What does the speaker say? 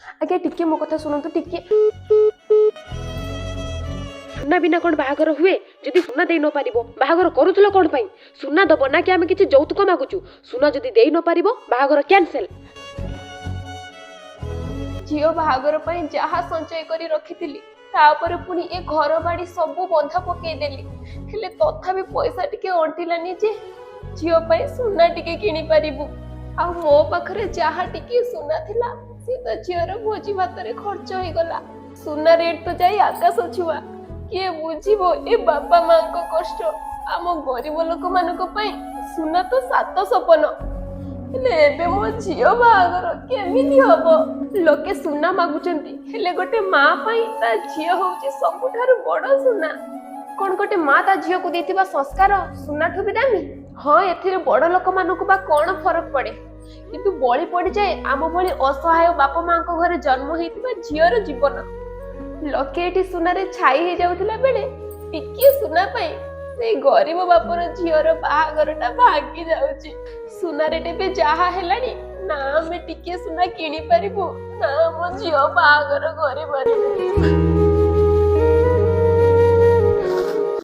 आज्ञा टिके मो कथा सुनंतु टिके। सुना बिना कौन बाहागर हुए? जदि सुना दे न पारिबो बाहागर करूथलो कौन पई? सुना दबो ना कि आमे किछि यौतुक मागुचु? सुना जदि देई न पारिबो बाहागर कैंसिल। झियो बाहागर पई जहा संचय करी रखिथिली तापर पुनी ए घर बाड़ी सब बंधा पके देली, हेले तथापि पैसा टिके अंटिलानी जे झियो पई सुना टिके किनी पारिबु। आ मो पाखरे जहा टिके सुना थिला से तो झियोर भोजी भातरे खर्च होई गला। सुना रेट तो जाई आकाश छुआ। किए बुझिबो ए बापा मां को कष्ट? आम गरीब लोक मानक पई सुना तो सात सपन, हेले एबे मो झियो बाहागर केमिति हबो? लोके सुना मागुचंती हेले गोटे मां पई ता झियो होउची सबुठारु बड़ सुना। कोन गोटे मां ता झियो को देथिबा संस्कार सुना ठु भी दामी? हां एथिरे बड़ लोक मानक बा कोन फरक पड़े, किंतु बळी पड़ी जाए आम भली असहाय बापा मां को घरे जन्म हेतिबा झियोर जीवन। लोके एठी सुना रे छाई हे जाउथिला बेले टिके सुना पई से गरीब बापर झियोर बाहागरटा भागी जाउची। सुना रेट पे जहा हेलानी ना आमे टिके सुना किनी पारिबु ना मो झियो बाहागर करे पारिबु।